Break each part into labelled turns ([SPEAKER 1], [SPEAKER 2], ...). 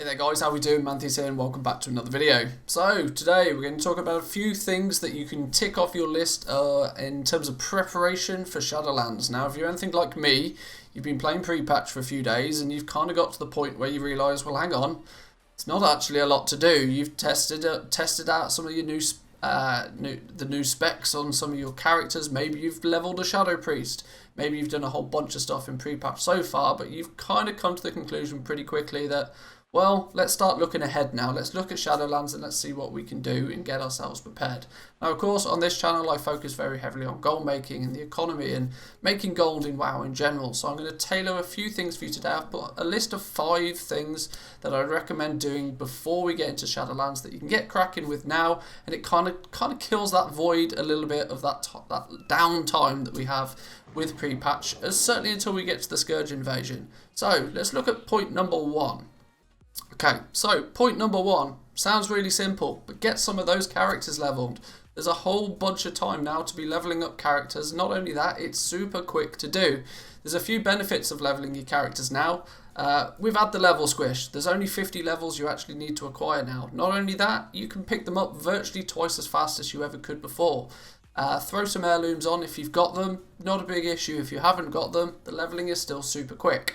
[SPEAKER 1] Hey there guys, how we doing? Manthys here and welcome back to another video. So today we're going to talk about a few things that you can tick off your list in terms of preparation for Shadowlands. Now if you're anything like me, you've been playing pre-patch for a few days and you've kind of got to the point where you realise, well hang on, it's not actually a lot to do. You've tested out some of your new specs on some of your characters. Maybe you've leveled a Shadow Priest. Maybe you've done a whole bunch of stuff in pre-patch so far, but you've kind of come to the conclusion pretty quickly that, well, let's start looking ahead now. Let's look at Shadowlands and let's see what we can do and get ourselves prepared. Now, of course, on this channel, I focus very heavily on gold making and the economy and making gold in WoW in general. So I'm going to tailor a few things for you today. I've put a list of 5 things that I recommend doing before we get into Shadowlands that you can get cracking with now, and it kind of kills that void a little bit of that downtime that we have with pre-patch, certainly until we get to the Scourge invasion. So let's look at point number 1. Okay, so point number 1 sounds really simple, but get some of those characters leveled. There's a whole bunch of time now to be leveling up characters. Not only that, it's super quick to do. There's a few benefits of leveling your characters now. We've had the level squish. There's only 50 levels you actually need to acquire now. Not only that, you can pick them up virtually twice as fast as you ever could before. Throw some heirlooms on if you've got them. Not a big issue if you haven't got them. The leveling is still super quick.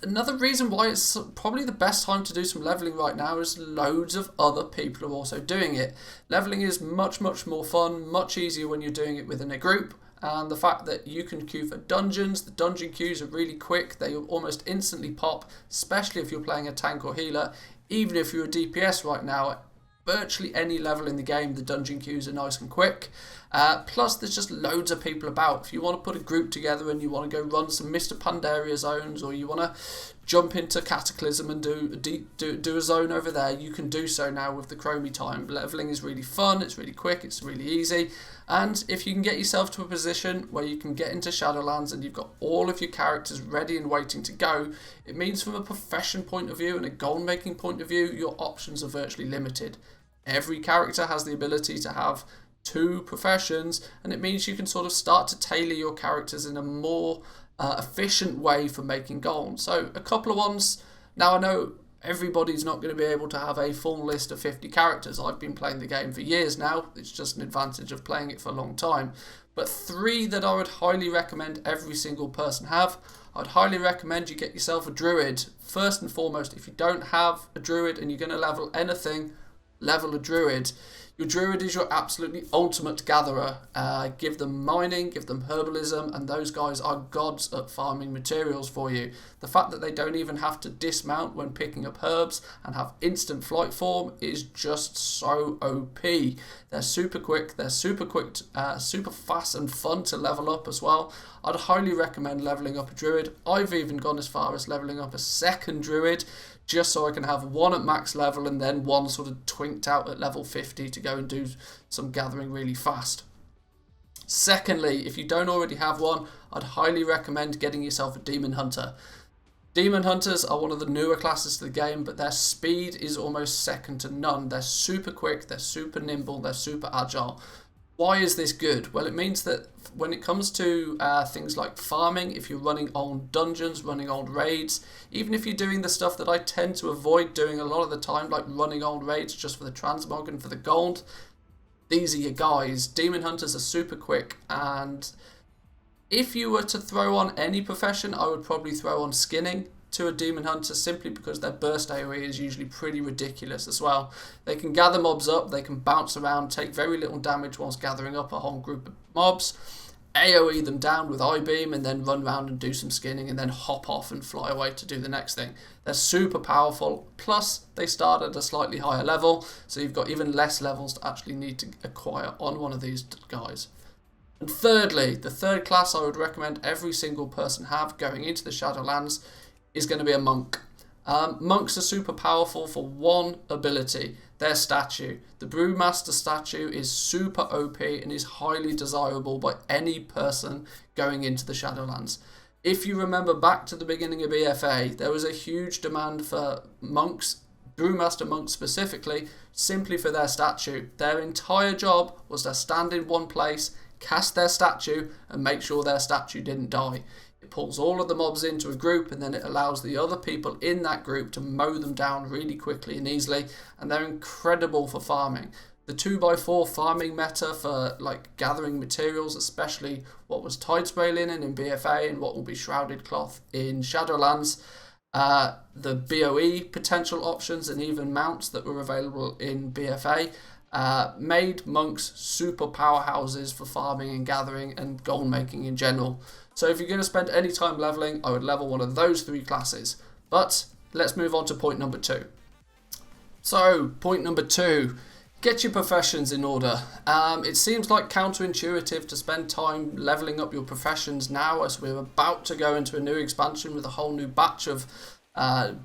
[SPEAKER 1] Another reason why it's probably the best time to do some leveling right now is loads of other people are also doing it. Leveling is much more fun, much easier when you're doing it within a group, and the fact that you can queue for dungeons, the dungeon queues are really quick, they almost instantly pop, especially if you're playing a tank or healer. Even if you're a DPS right now, at virtually any level in the game, the dungeon queues are nice and quick. Plus there's just loads of people about. If you want to put a group together and you want to go run some Mr. Pandaria zones, or you want to jump into Cataclysm and do a zone over there, you can do so now with the Chromie time. Leveling is really fun, it's really quick, it's really easy, and if you can get yourself to a position where you can get into Shadowlands and you've got all of your characters ready and waiting to go, it means from a profession point of view and a gold making point of view, your options are virtually limited. Every character has the ability to have 2 professions, and it means you can sort of start to tailor your characters in a more efficient way for making gold. So a couple of ones. Now I know everybody's not going to be able to have a full list of 50 characters. I've been playing the game for years now. It's just an advantage of playing it for a long time. But 3 that I would highly recommend every single person have. I'd highly recommend you get yourself a druid. First and foremost, if you don't have a druid and you're going to level anything, level a druid. Your druid is your absolutely ultimate gatherer. Give them mining, give them herbalism, and those guys are gods at farming materials for you. The fact that they don't even have to dismount when picking up herbs and have instant flight form is just so OP. They're super quick, super fast and fun to level up as well. I'd highly recommend leveling up a druid. I've even gone as far as leveling up a second druid, just so I can have 1 at max level and then 1 sort of twinked out at level 50 to go and do some gathering really fast. Secondly, if you don't already have one, I'd highly recommend getting yourself a Demon Hunter. Demon Hunters are one of the newer classes to the game, but their speed is almost second to none. They're super quick, they're super nimble, they're super agile. Why is this good? Well, it means that when it comes to things like farming, if you're running old dungeons, running old raids, even if you're doing the stuff that I tend to avoid doing a lot of the time, like running old raids just for the transmog and for the gold, these are your guys. Demon Hunters are super quick, and if you were to throw on any profession, I would probably throw on skinning to a Demon Hunter, simply because their burst AoE is usually pretty ridiculous as well. They can gather mobs up, they can bounce around, take very little damage whilst gathering up a whole group of mobs, AoE them down with I-beam, and then run around and do some skinning and then hop off and fly away to do the next thing. They're super powerful, plus they start at a slightly higher level, so you've got even less levels to actually need to acquire on one of these guys. And thirdly, the third class I would recommend every single person have going into the Shadowlands is going to be a monk. Monks are super powerful for one ability, their statue. The Brewmaster statue is super OP and is highly desirable by any person going into the Shadowlands. If you remember back to the beginning of BFA, there was a huge demand for monks, Brewmaster monks specifically, simply for their statue. Their entire job was to stand in one place, cast their statue, and make sure their statue didn't die. It pulls all of the mobs into a group, and then it allows the other people in that group to mow them down really quickly and easily, and they're incredible for farming. The 2x4 farming meta for like gathering materials, especially what was Tidespray Linen in BFA and what will be Shrouded Cloth in Shadowlands, the BOE potential options and even mounts that were available in BFA, made monks super powerhouses for farming and gathering and gold making in general. So if you're going to spend any time leveling, I would level one of those 3 classes. But let's move on to point number 2. So point number 2, get your professions in order. It seems like counterintuitive to spend time leveling up your professions now, as we're about to go into a new expansion with a whole new batch of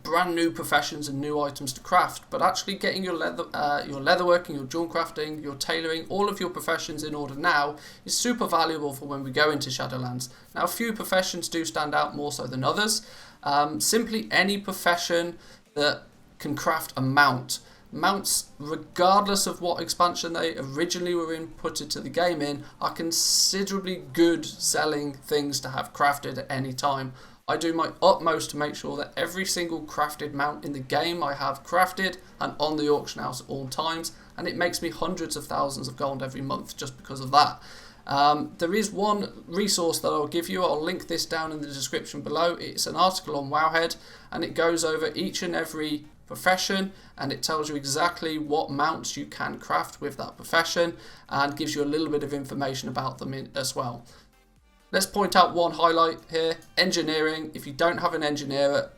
[SPEAKER 1] brand new professions and new items to craft, but actually getting your leatherworking, your jewel crafting, your tailoring, all of your professions in order now is super valuable for when we go into Shadowlands. Now, a few professions do stand out more so than others. Simply any profession that can craft a mount. Mounts, regardless of what expansion they originally were inputted to the game in, are considerably good selling things to have crafted at any time. I do my utmost to make sure that every single crafted mount in the game I have crafted and on the auction house at all times, and it makes me hundreds of thousands of gold every month just because of that. There is one resource that I'll give you. I'll link this down in the description below. It's an article on Wowhead, and it goes over each and every profession, and it tells you exactly what mounts you can craft with that profession and gives you a little bit of information about them as well. Let's point out one highlight here: engineering. If you don't have an engineer,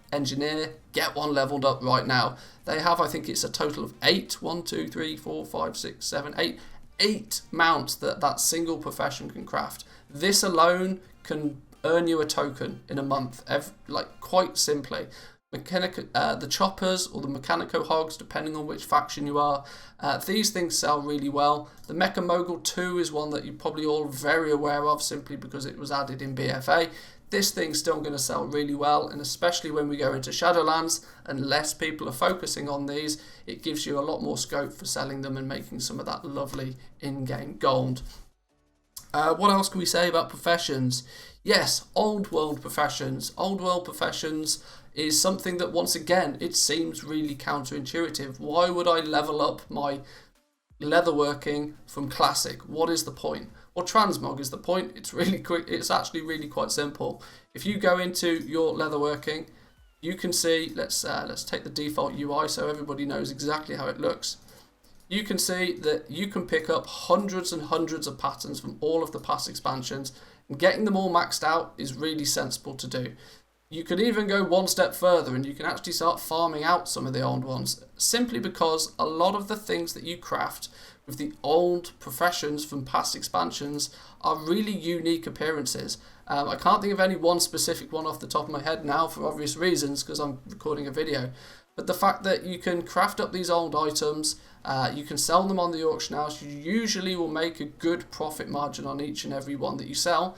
[SPEAKER 1] get one leveled up right now. They have, I think it's a total of 8, 1, 2, 3, 4, 5, 6, 7, 8 mounts that single profession can craft. This alone can earn you a token in a month, like quite simply. The choppers or the mechanico hogs, depending on which faction you are, these things sell really well. The Mecha Mogul 2 is one that you're probably all very aware of simply because it was added in BFA. This thing's still going to sell really well, and especially when we go into Shadowlands and less people are focusing on these, it gives you a lot more scope for selling them and making some of that lovely in-game gold. What else can we say about professions? Yes, old world professions. Old world professions is something that, once again, it seems really counterintuitive. Why would I level up my leatherworking from classic? What is the point? Well, transmog is the point. It's really quick. It's actually really quite simple. If you go into your leatherworking, you can see, let's take the default UI so everybody knows exactly how it looks. You can see that you can pick up hundreds and hundreds of patterns from all of the past expansions, and getting them all maxed out is really sensible to do. You could even go one step further and you can actually start farming out some of the old ones, simply because a lot of the things that you craft with the old professions from past expansions are really unique appearances. I can't think of any one specific one off the top of my head now for obvious reasons because I'm recording a video, but the fact that you can craft up these old items, you can sell them on the auction house, you usually will make a good profit margin on each and every one that you sell.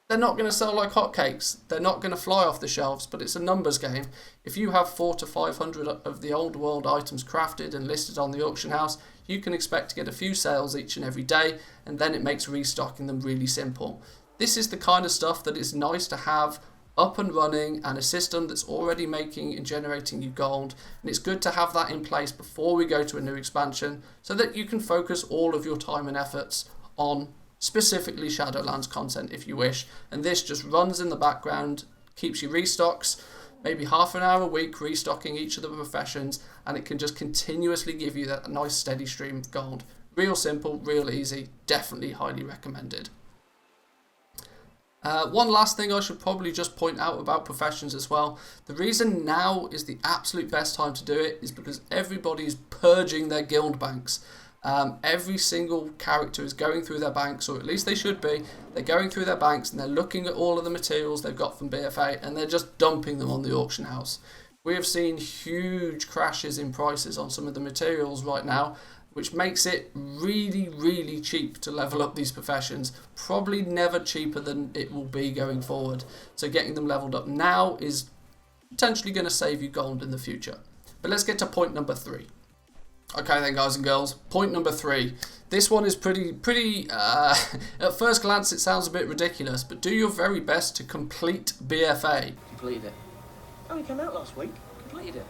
[SPEAKER 1] They're not going to sell like hotcakes. They're not going to fly off the shelves, but it's a numbers game. If you have 400 to 500 of the old world items crafted and listed on the auction house, you can expect to get a few sales each and every day, and then it makes restocking them really simple. This is the kind of stuff that is nice to have up and running, and a system that's already making and generating you gold, and it's good to have that in place before we go to a new expansion so that you can focus all of your time and efforts on specifically Shadowlands content if you wish, and this just runs in the background, keeps you restocks, maybe half an hour a week restocking each of the professions, and it can just continuously give you that nice steady stream of gold. Real simple, real easy, definitely highly recommended. One last thing I should probably just point out about professions as well. The reason now is the absolute best time to do it is because everybody's purging their guild banks. Every single character is going through their banks, or at least they should be. They're going through their banks and they're looking at all of the materials they've got from BFA and they're just dumping them on the auction house. We have seen huge crashes in prices on some of the materials right now, which makes it really, really cheap to level up these professions. Probably never cheaper than it will be going forward. So getting them leveled up now is potentially going to save you gold in the future. But let's get to point number 3. Okay then, guys and girls, point number 3. This one is pretty at first glance it sounds a bit ridiculous, but do your very best to complete BFA.
[SPEAKER 2] Completed it. Only came out last week. Completed it.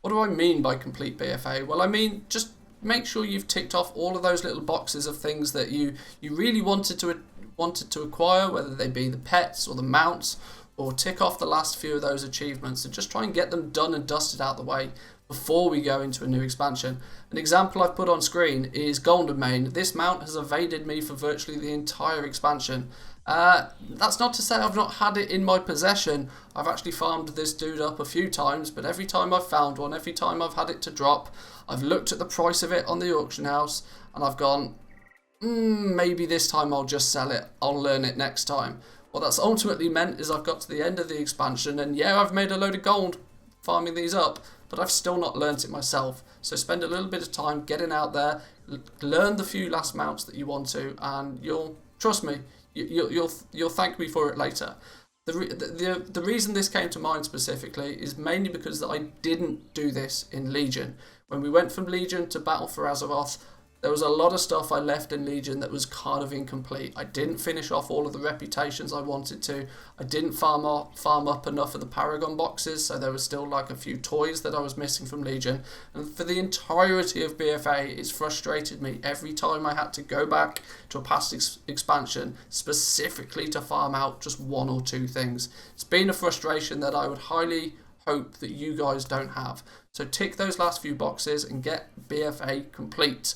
[SPEAKER 1] What do I mean by complete BFA? Well, I mean just make sure you've ticked off all of those little boxes of things that you really wanted to acquire, whether they be the pets or the mounts, or tick off the last few of those achievements and just try and get them done and dusted out the way before we go into a new expansion. An example I've put on screen is Goldmaking. This mount has evaded me for virtually the entire expansion. That's not to say I've not had it in my possession. I've actually farmed this dude up a few times, but every time I've found one, every time I've had it to drop, I've looked at the price of it on the auction house and I've gone, maybe this time I'll just sell it. I'll learn it next time. What that's ultimately meant is I've got to the end of the expansion and yeah, I've made a load of gold farming these up, but I've still not learnt it myself. So spend a little bit of time getting out there, learn the few last mounts that you want to, and you'll, trust me, you'll thank me for it later. The reason this came to mind specifically is mainly because I didn't do this in Legion. When we went from Legion to Battle for Azeroth, there was a lot of stuff I left in Legion that was kind of incomplete. I didn't finish off all of the reputations I wanted to. I didn't farm up enough of the Paragon boxes, so there was still like a few toys that I was missing from Legion. And for the entirety of BFA, it's frustrated me every time I had to go back to a past expansion specifically to farm out just 1 or 2 things. It's been a frustration that I would highly hope that you guys don't have. So tick those last few boxes and get BFA complete.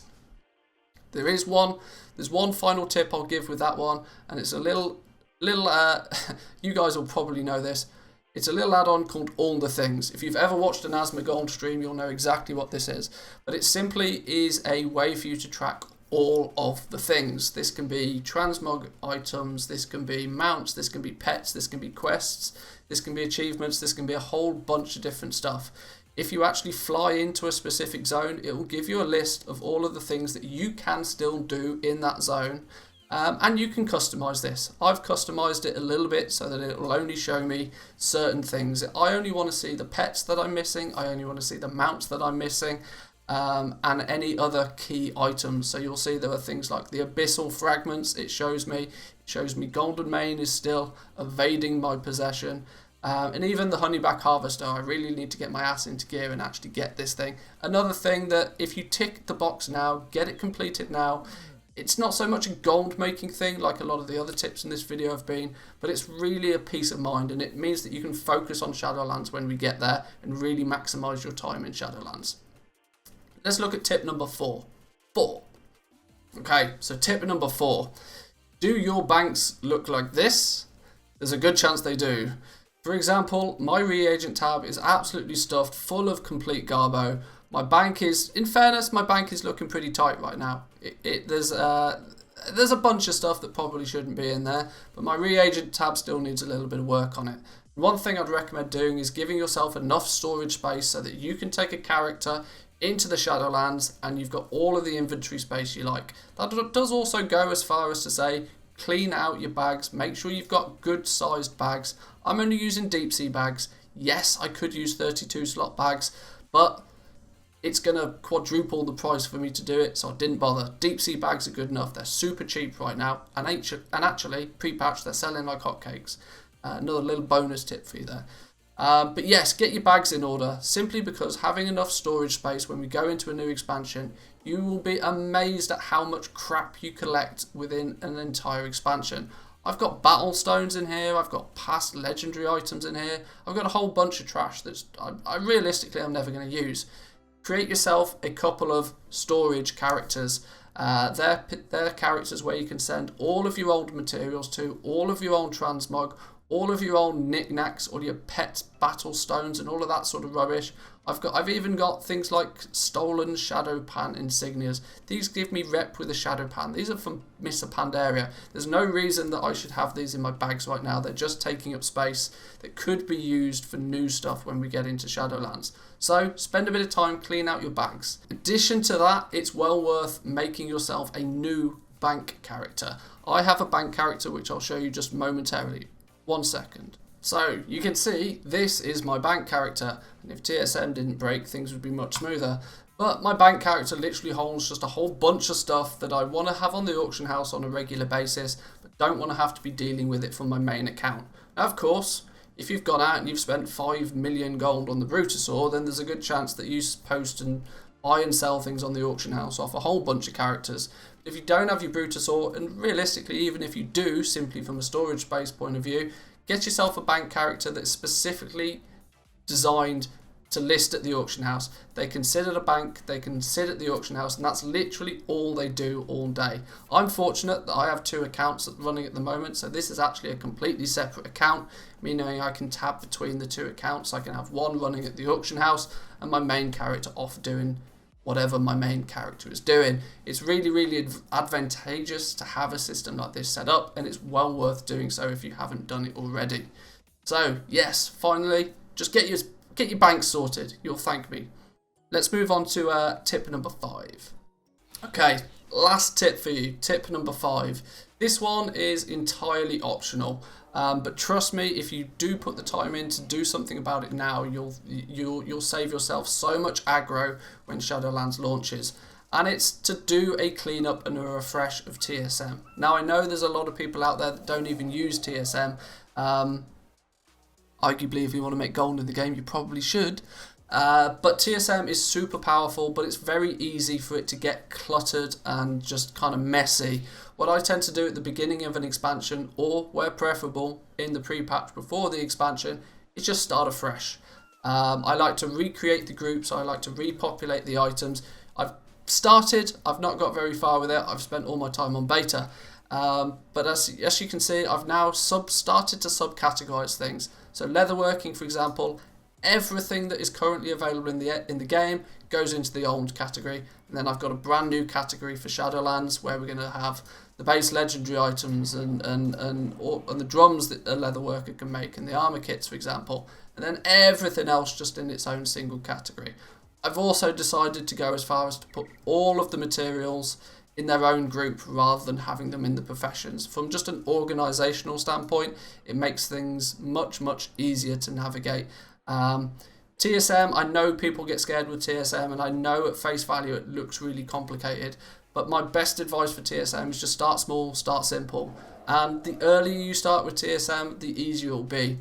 [SPEAKER 1] There's one final tip I'll give with that one, and it's a little you guys will probably know this. It's a little add-on called All the Things. If you've ever watched an Asmongold stream, you'll know exactly what this is. But it simply is a way for you to track all of the things. This can be transmog items, this can be mounts, this can be pets, this can be quests, this can be achievements, this can be a whole bunch of different stuff. If you actually fly into a specific zone, it will give you a list of all of the things that you can still do in that zone. And you can customize this. I've customized it a little bit so that it will only show me certain things. I only want to see the pets that I'm missing. I only want to see the mounts that I'm missing. And any other key items. So you'll see there are things like the abyssal fragments. It shows me Goldmaking is still evading my possession. And even the honeyback harvester, I really need to get my ass into gear and actually get this thing. Another thing that if you tick the box now, get it completed now, it's not so much a gold making thing like a lot of the other tips in this video have been, but it's really a peace of mind, and it means that you can focus on Shadowlands when we get there and really maximize your time in Shadowlands. Let's look at tip number 4. Okay, so tip number 4. Do your banks look like this? There's a good chance they do. For example, my reagent tab is absolutely stuffed full of complete garbo. My bank is, in fairness, my bank is looking pretty tight right now. There's a bunch of stuff that probably shouldn't be in there, but my reagent tab still needs a little bit of work on it. One thing I'd recommend doing is giving yourself enough storage space so that you can take a character into the Shadowlands and you've got all of the inventory space you like. That does also go as far as to say, clean out your bags, make sure you've got good sized bags. I'm only using deep sea bags. Yes, I could use 32 slot bags, but it's going to quadruple the price for me to do it, so I didn't bother. Deep sea bags are good enough. They're super cheap right now, and actually, pre-patch, they're selling like hotcakes. Another little bonus tip for you there. But yes, get your bags in order, simply because having enough storage space when we go into a new expansion, you will be amazed at how much crap you collect within an entire expansion. I've got battle stones in here, I've got past legendary items in here, I've got a whole bunch of trash that I realistically I'm never going to use. Create yourself a couple of storage characters. They're characters where you can send all of your old materials to, all of your old transmog, all of your old knickknacks, all your pet battle stones and all of that sort of rubbish. I've even got things like stolen Shadow Pan insignias. These give me rep with a Shadow Pan. These are from Mr. Pandaria. There's no reason that I should have these in my bags right now. They're just taking up space that could be used for new stuff when we get into Shadowlands. So spend a bit of time, clean out your bags. In addition to that, it's well worth making yourself a new bank character. I have a bank character which I'll show you just momentarily. 1 second. So you can see this is my bank character, and if TSM didn't break, things would be much smoother. But my bank character literally holds just a whole bunch of stuff that I want to have on the auction house on a regular basis, but don't want to have to be dealing with it from my main account. Now, of course, if you've gone out and you've spent 5 million gold on the Brutosaur, then there's a good chance that you post and buy and sell things on the auction house off a whole bunch of characters. If you don't have your Brutosaur, and realistically, even if you do, simply from a storage space point of view, get yourself a bank character that's specifically designed to list at the auction house. They can sit at a bank, they can sit at the auction house, and that's literally all they do all day. I'm fortunate that I have 2 accounts running at the moment, so this is actually a completely separate account, meaning I can tab between the 2 accounts. I can have one running at the auction house and my main character off doing whatever my main character is doing. It's really, really advantageous to have a system like this set up, and it's well worth doing so if you haven't done it already. So yes, finally, just get your bank sorted. You'll thank me. Let's move on to tip number 5. Okay, last tip for you. Tip number 5. This one is entirely optional, but trust me, if you do put the time in to do something about it now, you'll save yourself so much aggro when Shadowlands launches. And it's to do a cleanup and a refresh of TSM. Now, I know there's a lot of people out there that don't even use TSM. Arguably, if you want to make gold in the game, you probably should. But TSM is super powerful, but it's very easy for it to get cluttered and just kind of messy. What I tend to do at the beginning of an expansion, or where preferable in the pre-patch before the expansion, is just start afresh. I like to recreate the groups, I like to repopulate the items. I've not got very far with it, I've spent all my time on beta. But as you can see, I've now started to subcategorize things. So leatherworking, for example, everything that is currently available in the game goes into the old category, and then I've got a brand new category for Shadowlands where we're going to have the base legendary items and the drums that a leatherworker can make, and the armor kits, for example, and then everything else just in its own single category. I've also decided to go as far as to put all of the materials in their own group rather than having them in the professions. From just an organisational standpoint, it makes things much, much easier to navigate. TSM, I know people get scared with TSM, and I know at face value it looks really complicated, but my best advice for TSM is just start small, start simple, and the earlier you start with TSM, the easier it will be.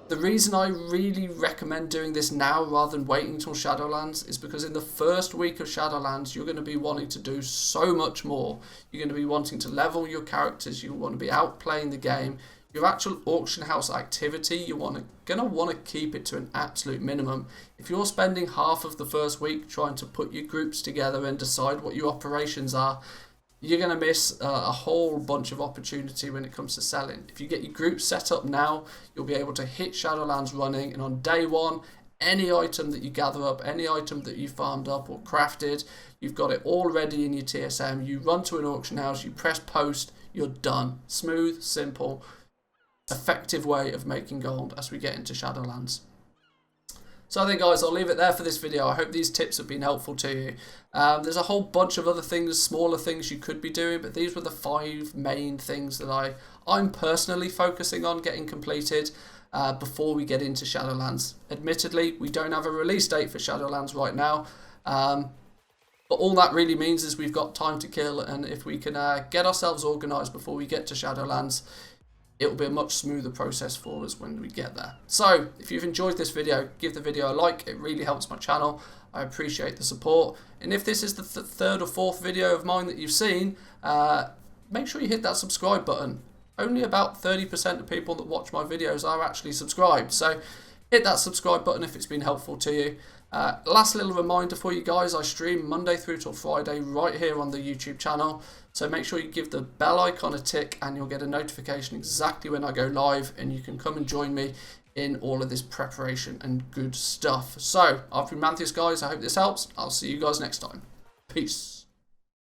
[SPEAKER 1] The reason I really recommend doing this now rather than waiting until Shadowlands is because in the first week of Shadowlands, you're going to be wanting to do so much more. You're going to be wanting to level your characters, you want to be out playing the game. Your actual auction house activity, you're going to want to keep it to an absolute minimum. If you're spending half of the first week trying to put your groups together and decide what your operations are, you're going to miss a whole bunch of opportunity when it comes to selling. If you get your group set up now, you'll be able to hit Shadowlands running, and on day one, any item that you gather up, any item that you farmed up or crafted, you've got it all ready in your TSM. You run to an auction house, you press post, you're done. Smooth, simple, effective way of making gold as we get into Shadowlands. So I think, guys, I'll leave it there for this video. I hope these tips have been helpful to you. There's a whole bunch of other things, smaller things you could be doing, but these were the 5 main things that I'm personally focusing on getting completed before we get into Shadowlands. Admittedly, we don't have a release date for Shadowlands right now, but all that really means is we've got time to kill, and if we can get ourselves organised before we get to Shadowlands, it will be a much smoother process for us when we get there. So, if you've enjoyed this video, give the video a like. It really helps my channel. I appreciate the support. And if this is the 3rd or 4th video of mine that you've seen, make sure you hit that subscribe button. Only about 30% of people that watch my videos are actually subscribed. So, hit that subscribe button if it's been helpful to you. Last little reminder for you guys, I stream Monday through till Friday right here on the YouTube channel. So make sure you give the bell icon a tick and you'll get a notification exactly when I go live, and you can come and join me in all of this preparation and good stuff. So I've been Mantheus, guys. I hope this helps. I'll see you guys next time. Peace.